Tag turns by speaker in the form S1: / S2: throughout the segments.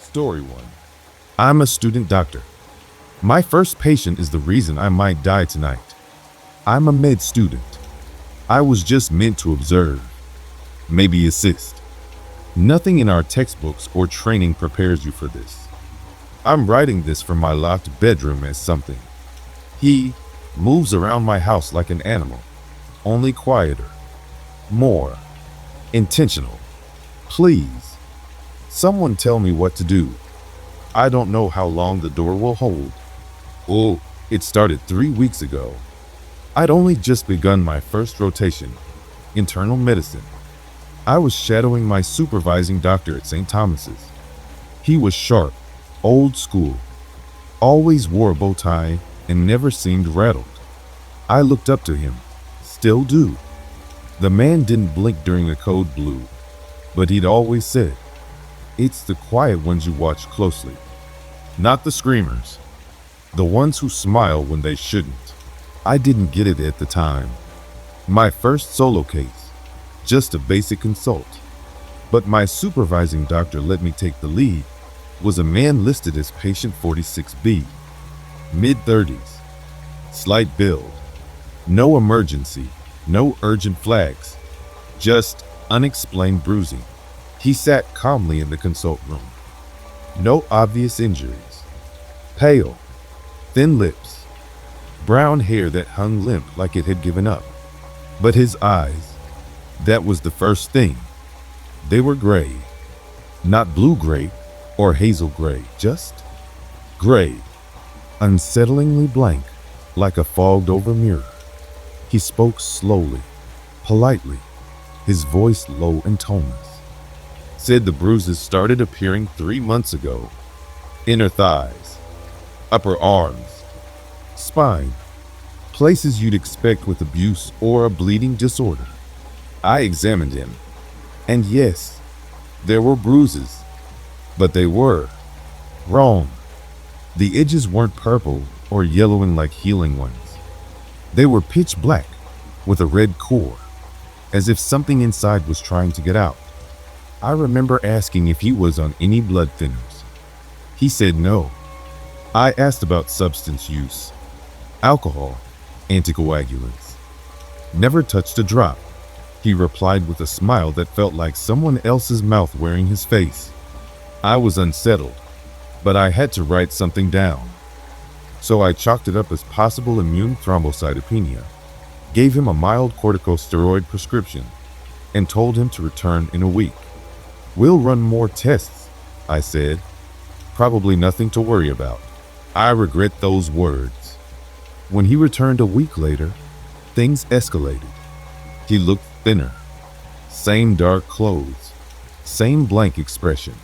S1: Story 1. I'm a student doctor. My first patient is the reason I might die tonight. I'm a med student. I was just meant to observe, maybe assist. Nothing in our textbooks or training prepares you for this. I'm writing this from my locked bedroom as something. He moves around my house like an animal, only quieter, more intentional. Please, someone tell me what to do. I don't know how long the door will hold. Oh, it started 3 weeks ago. I'd only just begun my first rotation, internal medicine. I was shadowing my supervising doctor at St. Thomas's. He was sharp, old school, always wore a bow tie and never seemed rattled. I looked up to him, still do. The man didn't blink during the code blue, but he'd always said, "It's the quiet ones you watch closely, not the screamers, the ones who smile when they shouldn't." I didn't get it at the time. My first solo case, just a basic consult. But my supervising doctor let me take the lead, was a man listed as patient 46B, mid-30s, slight build, no emergency, no urgent flags, just unexplained bruising. He sat calmly in the consult room. No obvious injuries. Pale, thin lips, brown hair that hung limp like it had given up. But his eyes, that was the first thing. They were gray, not blue-gray or hazel gray, just gray, unsettlingly blank, like a fogged-over mirror. He spoke slowly, politely, his voice low and toneless. Said the bruises started appearing 3 months ago. Inner thighs, upper arms, spine, places you'd expect with abuse or a bleeding disorder. I examined him, and yes, there were bruises, but they were wrong. The edges weren't purple or yellowing like healing ones. They were pitch black with a red core, as if something inside was trying to get out. I remember asking if he was on any blood thinners. He said no. I asked about substance use, alcohol, anticoagulants. Never touched a drop. He replied with a smile that felt like someone else's mouth wearing his face. I was unsettled, but I had to write something down. So I chalked it up as possible immune thrombocytopenia, gave him a mild corticosteroid prescription, and told him to return in a week. "We'll run more tests," I said. Probably nothing to worry about. I regret those words. When he returned a week later, things escalated. He looked thinner, same dark clothes, same blank expression,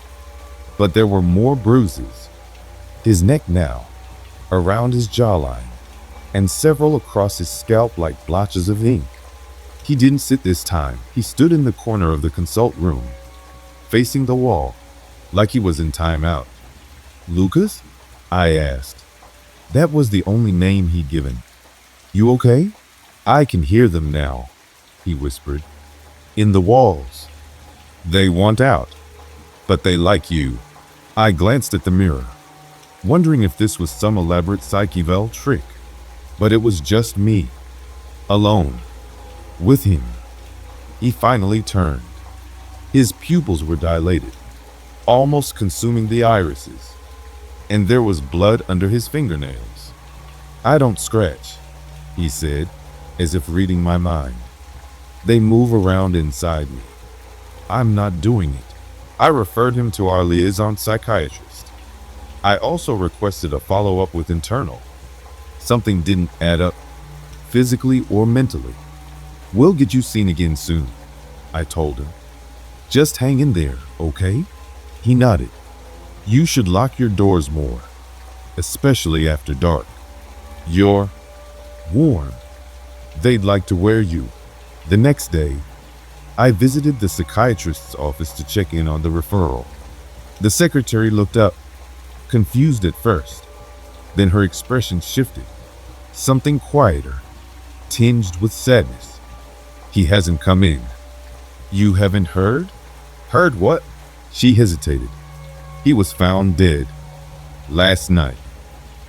S1: but there were more bruises. His neck now, around his jawline, and several across his scalp like blotches of ink. He didn't sit this time. He stood in the corner of the consult room, facing the wall, like he was in timeout. "Lucas?" I asked. That was the only name he'd given. "You okay?" "I can hear them now," he whispered. "In the walls. They want out, but they like you." I glanced at the mirror, wondering if this was some elaborate psych eval trick. But it was just me, alone, with him. He finally turned. His pupils were dilated, almost consuming the irises, and there was blood under his fingernails. "I don't scratch," he said, as if reading my mind. "They move around inside me. I'm not doing it." I referred him to our liaison psychiatrist. I also requested a follow-up with internal. Something didn't add up, physically or mentally. "We'll get you seen again soon," I told him. "Just hang in there, okay?" He nodded. "You should lock your doors more, especially after dark. You're warm. They'd like to wear you." The next day, I visited the psychiatrist's office to check in on the referral. The secretary looked up, confused at first. Then her expression shifted. Something quieter, tinged with sadness. "He hasn't come in." "You haven't heard?" "Heard what?" She hesitated. He was found dead last night,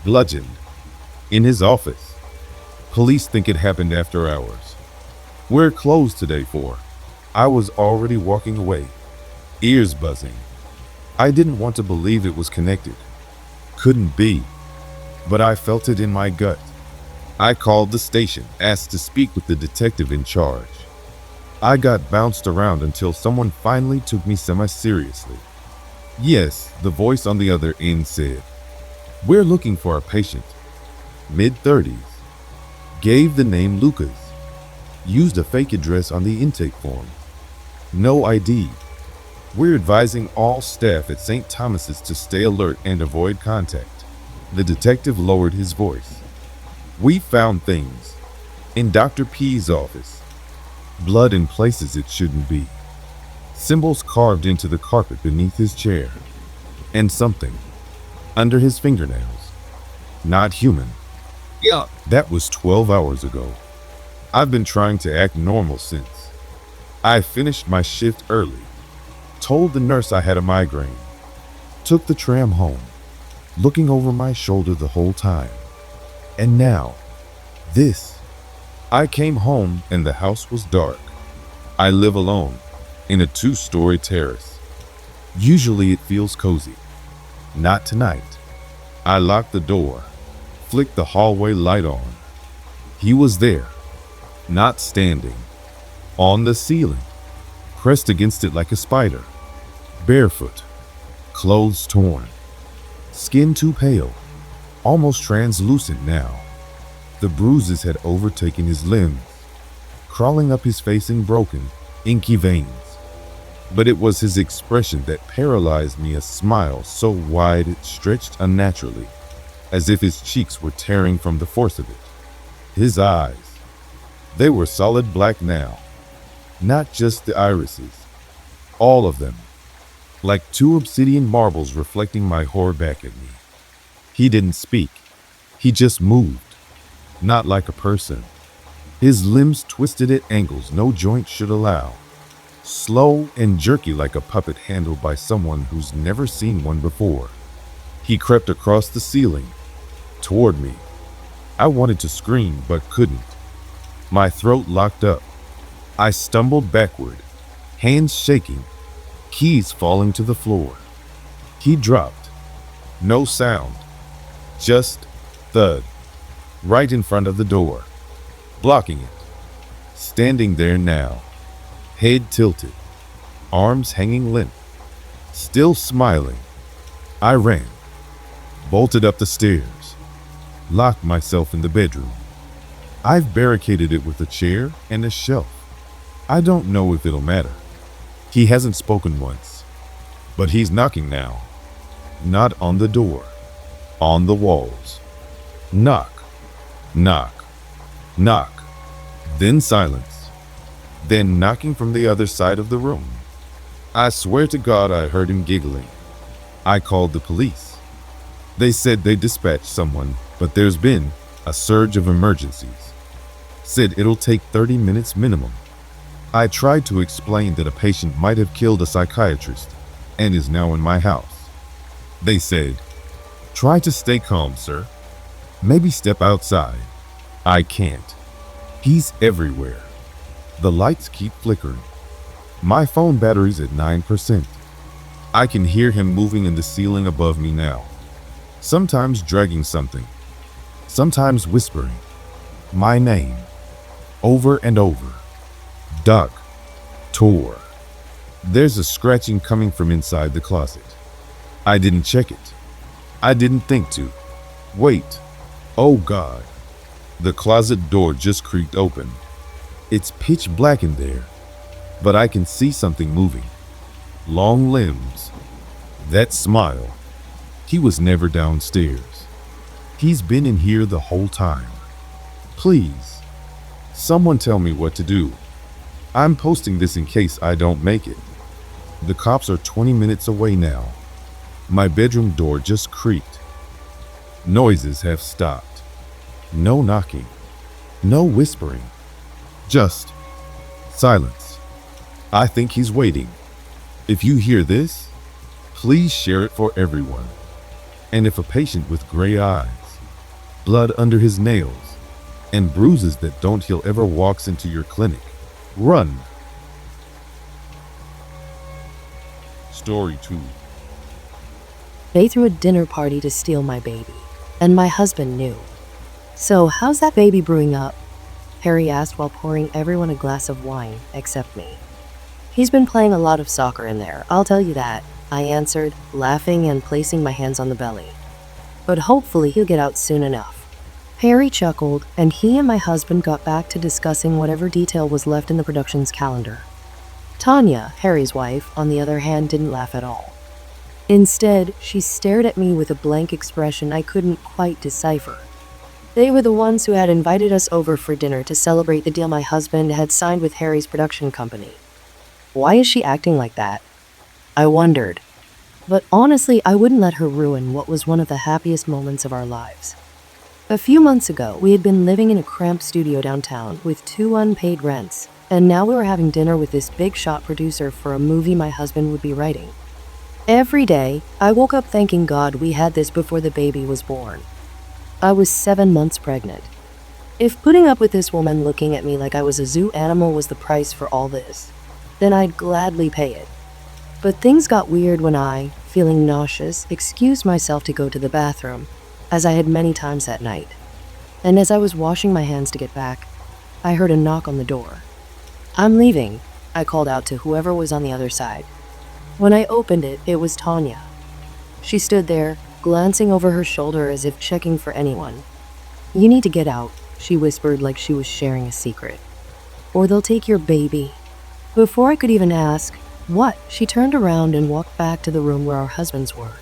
S1: bludgeoned, in his office. Police think it happened after hours. We're closed today for. I was already walking away, ears buzzing. I didn't want to believe it was connected. Couldn't be, but I felt it in my gut. I called the station, asked to speak with the detective in charge. I got bounced around until someone finally took me semi-seriously. Yes, the voice on the other end said, "We're looking for a patient, mid-30s, gave the name Lucas, used a fake address on the intake form, no ID. We're advising all staff at St. Thomas's to stay alert and avoid contact." The detective lowered his voice. "We found things in Dr. P's office. Blood in places it shouldn't be. Symbols carved into the carpet beneath his chair. And something under his fingernails. Not human." Yeah, that was 12 hours ago. I've been trying to act normal since. I finished my shift early, told the nurse I had a migraine, took the tram home, looking over my shoulder the whole time. And now, this. I came home and the house was dark. I live alone, in a 2-story terrace. Usually it feels cozy. Not tonight. I locked the door, flicked the hallway light on. He was there, not standing, on the ceiling, pressed against it like a spider, barefoot, clothes torn, skin too pale, almost translucent now. The bruises had overtaken his limbs, crawling up his face in broken, inky veins. But it was his expression that paralyzed me, a smile so wide it stretched unnaturally, as if his cheeks were tearing from the force of it. His eyes, they were solid black now, not just the irises, all of them, like 2 obsidian marbles reflecting my horror back at me. He didn't speak, he just moved, not like a person. His limbs twisted at angles no joint should allow, slow and jerky like a puppet handled by someone who's never seen one before. He crept across the ceiling, toward me. I wanted to scream, but couldn't. My throat locked up. I stumbled backward, hands shaking, keys falling to the floor. He dropped. No sound, just thud, right in front of the door, blocking it. Standing there now, head tilted, arms hanging limp, still smiling. I ran, bolted up the stairs, locked myself in the bedroom. I've barricaded it with a chair and a shelf. I don't know if it'll matter. He hasn't spoken once, but he's knocking now. Not on the door, on the walls. Knock, knock, knock, then silence, then knocking from the other side of the room. I swear to God I heard him giggling. I called the police. They said they dispatched someone, but there's been a surge of emergencies. Said it'll take 30 minutes minimum. I tried to explain that a patient might have killed a psychiatrist and is now in my house. They said, "Try to stay calm, sir. Maybe step outside." I can't. He's everywhere. The lights keep flickering. My phone battery's at 9%. I can hear him moving in the ceiling above me now. Sometimes dragging something. Sometimes whispering my name over and over. Doctor. There's a scratching coming from inside the closet. I didn't check it. I didn't think to. Wait. Oh God. The closet door just creaked open. It's pitch black in there, but I can see something moving. Long limbs. That smile. He was never downstairs. He's been in here the whole time. Please, someone tell me what to do. I'm posting this in case I don't make it. The cops are 20 minutes away now. My bedroom door just creaked. Noises have stopped. No knocking. No whispering. Just silence. I think he's waiting. If you hear this, please share it for everyone. And if a patient with gray eyes, blood under his nails, and bruises that don't heal ever walks into your clinic, run. Story 2.
S2: They threw a dinner party to steal my baby, and my husband knew. "So, how's that baby brewing up?" Harry asked while pouring everyone a glass of wine, except me. "He's been playing a lot of soccer in there, I'll tell you that," I answered, laughing and placing my hands on the belly. "But hopefully he'll get out soon enough." Harry chuckled, and he and my husband got back to discussing whatever detail was left in the production's calendar. Tanya, Harry's wife, on the other hand, didn't laugh at all. Instead, she stared at me with a blank expression I couldn't quite decipher. They were the ones who had invited us over for dinner to celebrate the deal my husband had signed with Harry's production company. Why is she acting like that? I wondered. But honestly, I wouldn't let her ruin what was one of the happiest moments of our lives. A few months ago, we had been living in a cramped studio downtown with 2 unpaid rents, and now we were having dinner with this big shot producer for a movie my husband would be writing. Every day, I woke up thanking God we had this before the baby was born. I was 7 months pregnant. If putting up with this woman looking at me like I was a zoo animal was the price for all this, then I'd gladly pay it. But things got weird when I, feeling nauseous, excused myself to go to the bathroom, as I had many times that night. And as I was washing my hands to get back, I heard a knock on the door. "I'm leaving," I called out to whoever was on the other side. When I opened it, it was Tanya. She stood there, glancing over her shoulder as if checking for anyone. "You need to get out," she whispered like she was sharing a secret. "Or they'll take your baby." Before I could even ask, "What?" she turned around and walked back to the room where our husbands were.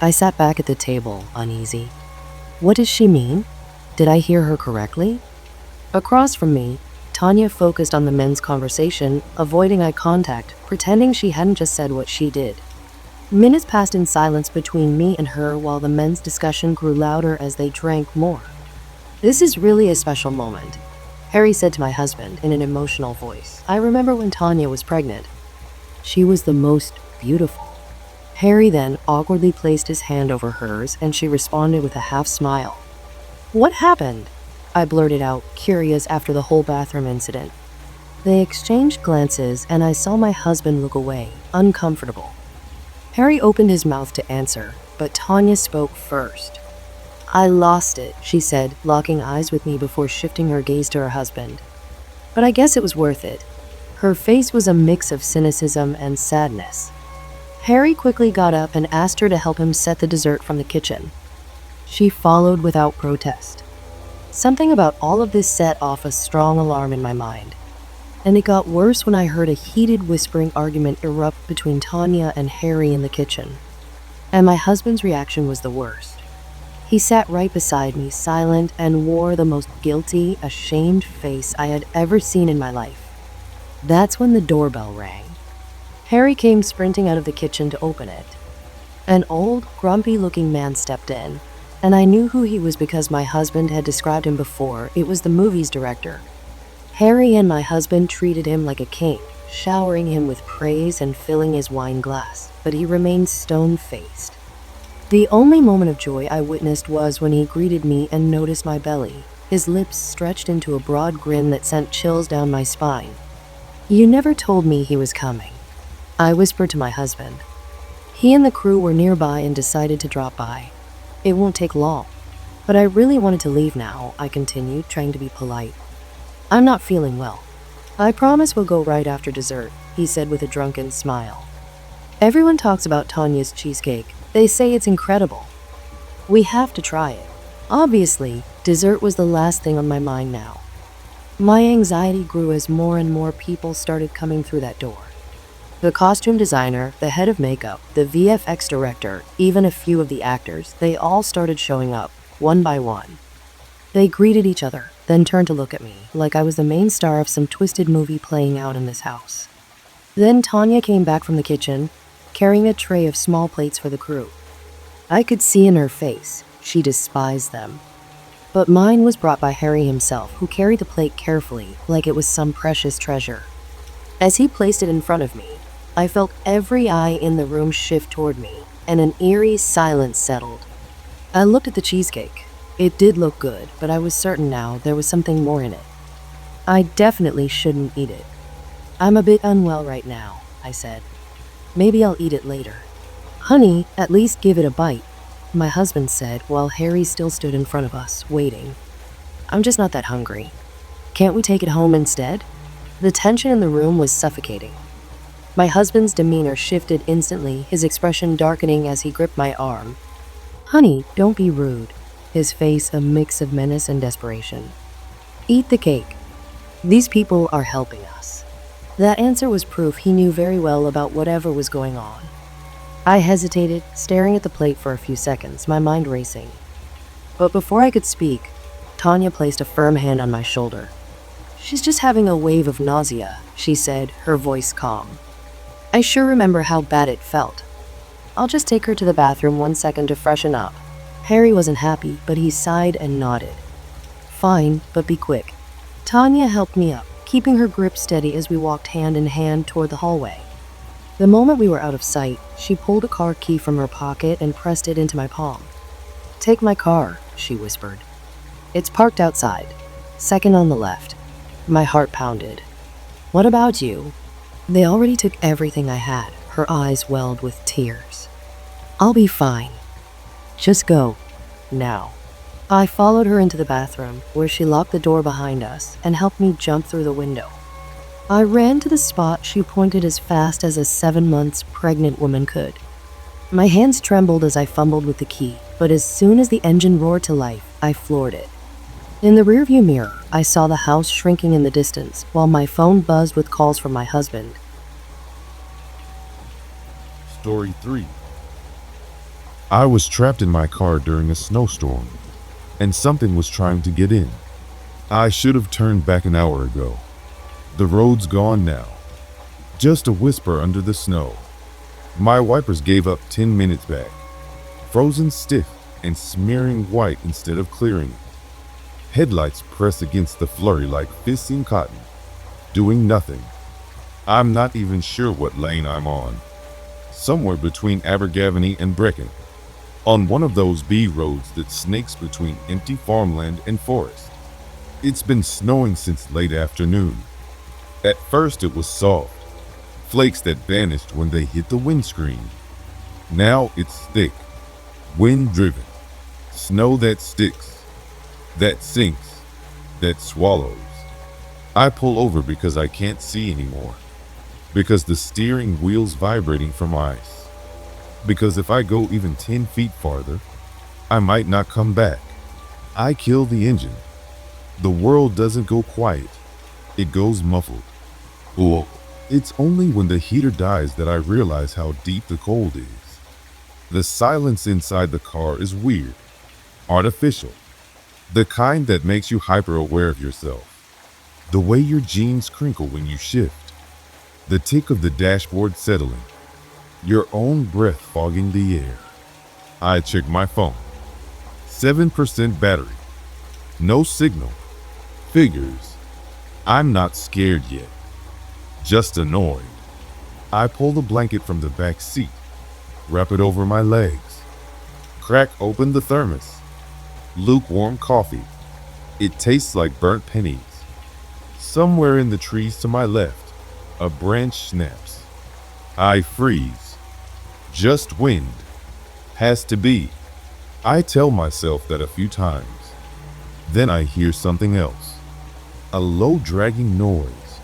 S2: I sat back at the table, uneasy. What does she mean? Did I hear her correctly? Across from me, Tanya focused on the men's conversation, avoiding eye contact, pretending she hadn't just said what she did. Minutes passed in silence between me and her while the men's discussion grew louder as they drank more. "This is really a special moment," Harry said to my husband in an emotional voice. "I remember when Tanya was pregnant. She was the most beautiful." Harry then awkwardly placed his hand over hers, and she responded with a half smile. "What happened?" I blurted out, curious after the whole bathroom incident. They exchanged glances, and I saw my husband look away, uncomfortable. Harry opened his mouth to answer, but Tanya spoke first. "I lost it," she said, locking eyes with me before shifting her gaze to her husband. But I guess it was worth it. Her face was a mix of cynicism and sadness. Harry quickly got up and asked her to help him set the dessert from the kitchen. She followed without protest. Something about all of this set off a strong alarm in my mind. And it got worse when I heard a heated whispering argument erupt between Tanya and Harry in the kitchen. And my husband's reaction was the worst. He sat right beside me, silent, and wore the most guilty, ashamed face I had ever seen in my life. That's when the doorbell rang. Harry came sprinting out of the kitchen to open it. An old, grumpy-looking man stepped in, and I knew who he was because my husband had described him before. It was the movie's director. Harry and my husband treated him like a king, showering him with praise and filling his wine glass, but he remained stone-faced. The only moment of joy I witnessed was when he greeted me and noticed my belly, his lips stretched into a broad grin that sent chills down my spine. "You never told me he was coming," I whispered to my husband. He and the crew were nearby and decided to drop by. "It won't take long." "But I really wanted to leave now," I continued, trying to be polite. "I'm not feeling well." "I promise we'll go right after dessert," he said with a drunken smile. "Everyone talks about Tanya's cheesecake. They say it's incredible. We have to try it." Obviously, dessert was the last thing on my mind now. My anxiety grew as more and more people started coming through that door. The costume designer, the head of makeup, the VFX director, even a few of the actors, they all started showing up, one by one. They greeted each other, then turned to look at me, like I was the main star of some twisted movie playing out in this house. Then Tanya came back from the kitchen, carrying a tray of small plates for the crew. I could see in her face, she despised them. But mine was brought by Harry himself, who carried the plate carefully, like it was some precious treasure. As he placed it in front of me, I felt every eye in the room shift toward me, and an eerie silence settled. I looked at the cheesecake. It did look good, but I was certain now there was something more in it. I definitely shouldn't eat it. I'm a bit unwell right now, I said. Maybe I'll eat it later. Honey, at least give it a bite, my husband said while Harry still stood in front of us, waiting. I'm just not that hungry. Can't we take it home instead? The tension in the room was suffocating. My husband's demeanor shifted instantly, his expression darkening as he gripped my arm. Honey, don't be rude, his face a mix of menace and desperation. Eat the cake. These people are helping us. That answer was proof he knew very well about whatever was going on. I hesitated, staring at the plate for a few seconds, my mind racing. But before I could speak, Tanya placed a firm hand on my shoulder. She's just having a wave of nausea, she said, her voice calm. I sure remember how bad it felt. I'll just take her to the bathroom 1 second to freshen up. Harry wasn't happy, but he sighed and nodded. Fine, but be quick. Tanya helped me up, keeping her grip steady as we walked hand in hand toward the hallway. The moment we were out of sight, she pulled a car key from her pocket and pressed it into my palm. Take my car, she whispered. It's parked outside, second on the left. My heart pounded. What about you? They already took everything I had. Her eyes welled with tears. I'll be fine. Just go. Now. I followed her into the bathroom, where she locked the door behind us and helped me jump through the window. I ran to the spot she pointed as fast as a 7 months pregnant woman could. My hands trembled as I fumbled with the key, but as soon as the engine roared to life, I floored it. In the rearview mirror, I saw the house shrinking in the distance, while my phone buzzed with calls from my husband.
S1: Story 3. I was trapped in my car during a snowstorm, and something was trying to get in. I should have turned back an hour ago. The road's gone now. Just a whisper under the snow. My wipers gave up 10 minutes back, frozen stiff and smearing white instead of clearing it. Headlights press against the flurry like fists in cotton, doing nothing. I'm not even sure what lane I'm on. Somewhere between Abergavenny and Brecon, on one of those B roads that snakes between empty farmland and forest. It's been snowing since late afternoon. At first it was soft, flakes that vanished when they hit the windscreen. Now it's thick, wind-driven, snow that sticks, that sinks, that swallows. I pull over because I can't see anymore, because the steering wheel's vibrating from ice, because if I go even 10 feet farther, I might not come back. I kill the engine. The world doesn't go quiet, it goes muffled. Oh, it's only when the heater dies that I realize how deep the cold is. The silence inside the car is weird, artificial, the kind that makes you hyper-aware of yourself. The way your jeans crinkle when you shift, the tick of the dashboard settling, your own breath fogging the air. I check my phone. 7% battery. No signal. Figures. I'm not scared yet. Just annoyed. I pull the blanket from the back seat, wrap it over my legs, crack open the thermos. Lukewarm coffee. It tastes like burnt pennies. Somewhere in the trees to my left, a branch snaps. I freeze. Just wind. Has to be. I tell myself that a few times. Then I hear something else. A low dragging noise.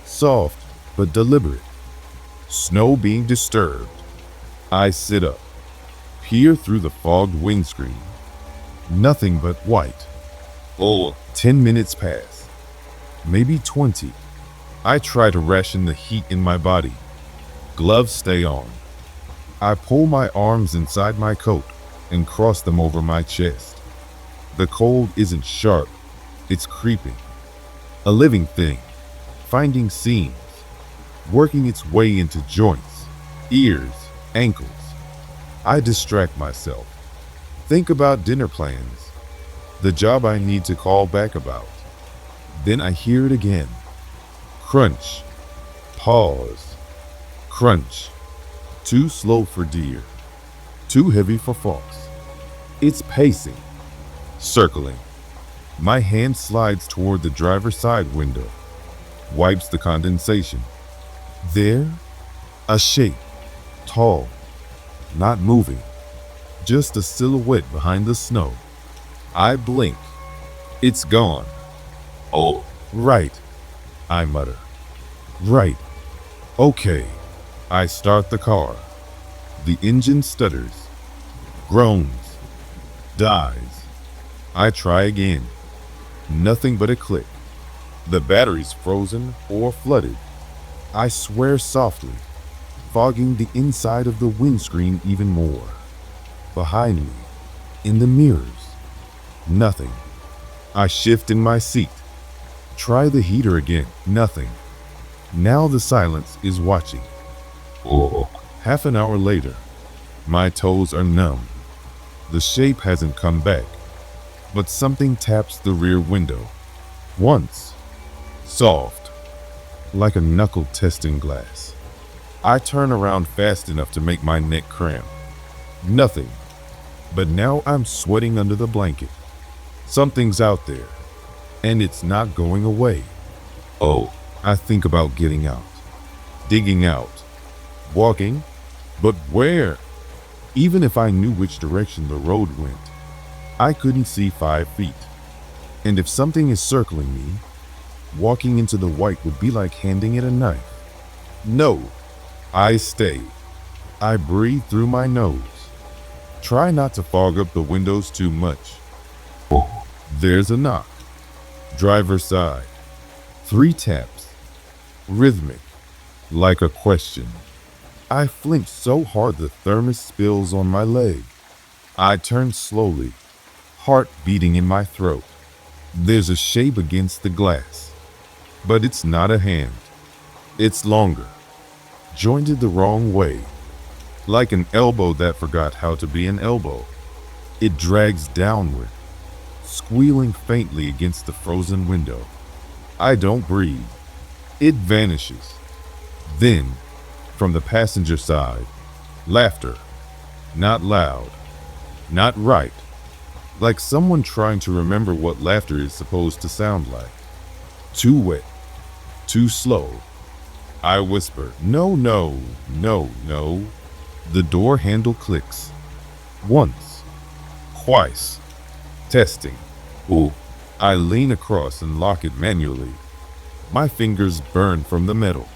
S1: Soft but deliberate. Snow being disturbed. I sit up, peer through the fogged windscreen. Nothing but white. 10 minutes pass. Maybe 20. I try to ration the heat in my body. Gloves stay on. I pull my arms inside my coat and cross them over my chest. The cold isn't sharp, it's creeping. A living thing, finding seams, working its way into joints, ears, ankles. I distract myself. Think about dinner plans, the job I need to call back about. Then I hear it again. Crunch, pause, Crunch. Too slow for deer. Too heavy for fox. It's pacing. Circling. My hand slides toward the driver's side window. Wipes the condensation. There, a shape. Tall. Not moving. Just a silhouette behind the snow. I blink. It's gone. Oh, right, I mutter. Right. Okay. I start the car. The engine stutters, groans, dies. I try again. Nothing but a click. The battery's frozen or flooded. I swear softly, fogging the inside of the windscreen even more. Behind me, in the mirrors, nothing. I shift in my seat. Try the heater again. Nothing. Now the silence is watching. Oh. Half an hour later, my toes are numb. The shape hasn't come back, but something taps the rear window. Once. Soft. Like a knuckle testing glass. I turn around fast enough to make my neck cramp. Nothing. But now I'm sweating under the blanket. Something's out there, and it's not going away. Oh, I think about getting out, digging out, walking, but where? Even if I knew which direction the road went, I couldn't see 5 feet. And if something is circling me, walking into the white would be like handing it a knife. No, I stay. I breathe through my nose. Try not to fog up the windows too much. Oh, there's a knock. Driver's side. 3 taps. Rhythmic, like a question. I flinch so hard the thermos spills on my leg. I turn slowly, heart beating in my throat. There's a shape against the glass, but it's not a hand. It's longer, jointed the wrong way, like an elbow that forgot how to be an elbow. It drags downward, squealing faintly against the frozen window. I don't breathe. It vanishes. Then, from the passenger side, laughter. Not loud, not right. Like someone trying to remember what laughter is supposed to sound like. Too wet, too slow. I whisper, no, no, no, no. The door handle clicks. Once, twice, testing. Ooh. I lean across and lock it manually. My fingers burn from the metal.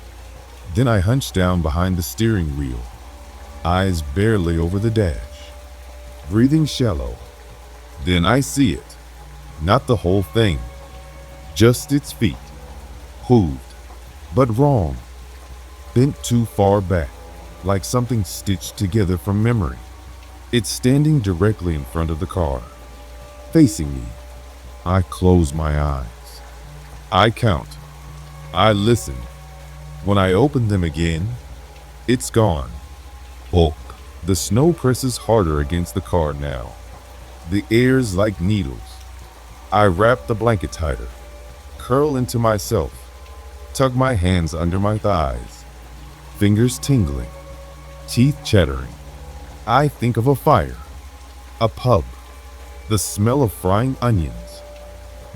S1: Then I hunch down behind the steering wheel, eyes barely over the dash, breathing shallow. Then I see it, not the whole thing, just its feet, hooved, but wrong, bent too far back, like something stitched together from memory. It's standing directly in front of the car, facing me. I close my eyes. I count. I listen. When I open them again, it's gone. Bulk. The snow presses harder against the car now. The air's like needles. I wrap the blanket tighter, curl into myself, tug my hands under my thighs, fingers tingling, teeth chattering. I think of a fire, a pub, the smell of frying onions.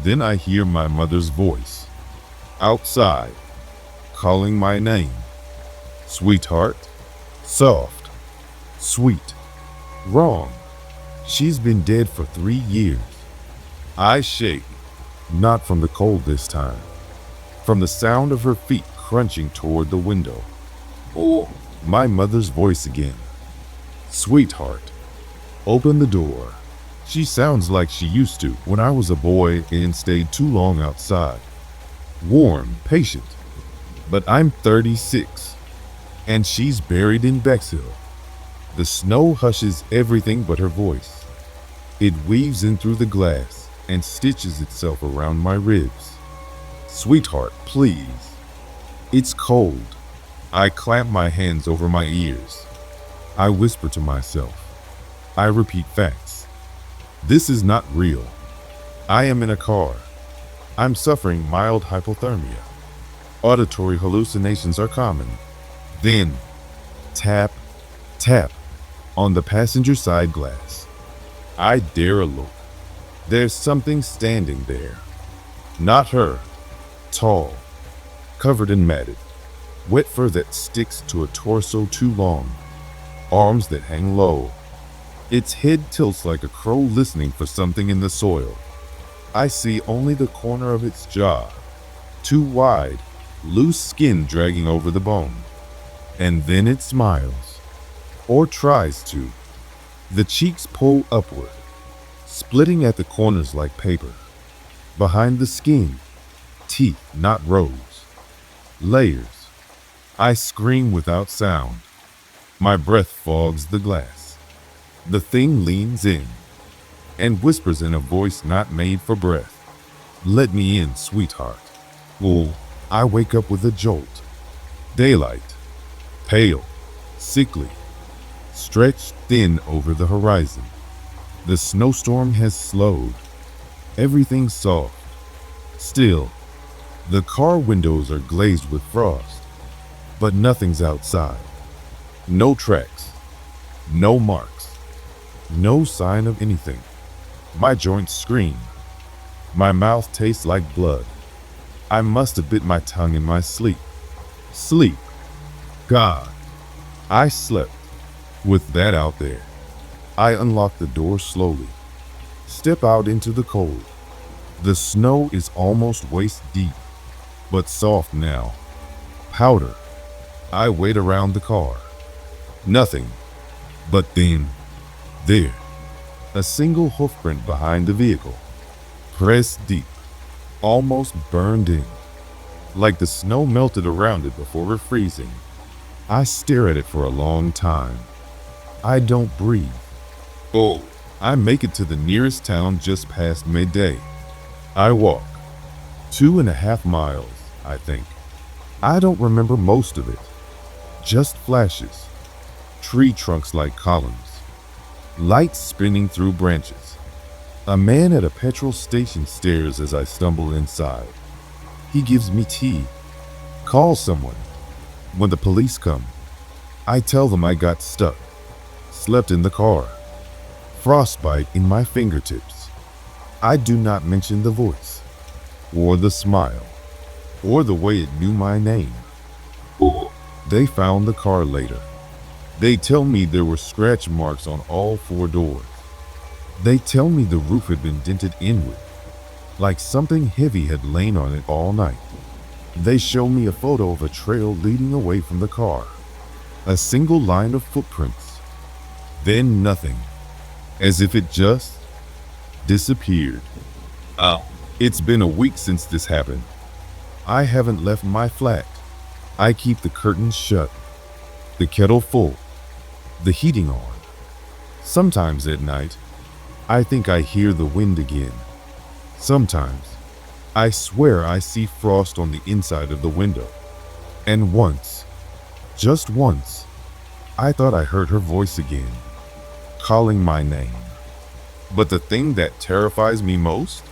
S1: Then I hear my mother's voice, outside, calling my name. Sweetheart, soft, sweet, wrong. She's been dead for 3 years. I shake, not from the cold this time, from the sound of her feet crunching toward the window. Oh, my mother's voice again. Sweetheart, open the door. She sounds like she used to when I was a boy and stayed too long outside. Warm, patient. But I'm 36, and she's buried in Bexhill. The snow hushes everything but her voice. It weaves in through the glass and stitches itself around my ribs. Sweetheart, please. It's cold. I clamp my hands over my ears. I whisper to myself. I repeat facts. This is not real. I am in a car. I'm suffering mild hypothermia. Auditory hallucinations are common. Then, Tap, tap on the passenger side glass. I dare a look. There's something standing there. Not her. Tall, covered in matted, wet fur that sticks to a torso too long, arms that hang low. Its head tilts like a crow listening for something in the soil. I see only the corner of its jaw, too wide, loose skin dragging over the bone. And then it smiles, or tries to. The cheeks pull upward, splitting at the corners like paper. Behind the skin, teeth, not rows, layers. I scream without sound. My breath fogs the glass. The thing leans in and whispers in a voice not made for breath. Let me in, sweetheart. Well, I wake up with a jolt. Daylight, pale, sickly, stretched thin over the horizon. The snowstorm has slowed. Everything's soft, still. The car windows are glazed with frost, but nothing's outside. No tracks, no marks, no sign of anything. My joints scream. My mouth tastes like blood. I must have bit my tongue in my sleep. Sleep. God. I slept. With that out there, I unlock the door slowly. Step out into the cold. The snow is almost waist deep, but soft now. Powder. I wait around the car. Nothing. But then, there, a single hoofprint behind the vehicle. Pressed deep, almost burned in, like the snow melted around it before freezing. I stare at it for a long time. I don't breathe. Oh, I make it to the nearest town just past midday. I walk 2.5 miles, I think. I don't remember most of it. Just flashes, tree trunks like columns, lights spinning through branches. A man at a petrol station stares as I stumble inside. He gives me tea, calls someone. When the police come, I tell them I got stuck, slept in the car, frostbite in my fingertips. I do not mention the voice, or the smile, or the way it knew my name. They found the car later. They tell me there were scratch marks on all 4 doors. They tell me the roof had been dented inward, like something heavy had lain on it all night. They show me a photo of a trail leading away from the car. A single line of footprints. Then nothing. As if it just disappeared. It's been a week since this happened. I haven't left my flat. I keep the curtains shut, the kettle full, the heating on. Sometimes at night, I think I hear the wind again. Sometimes, I swear I see frost on the inside of the window. And once, just once, I thought I heard her voice again, calling my name. But the thing that terrifies me most,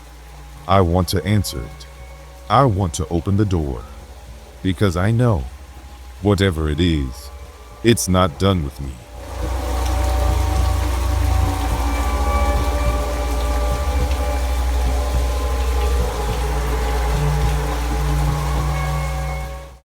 S1: I want to answer it. I want to open the door. Because I know, whatever it is, it's not done with me.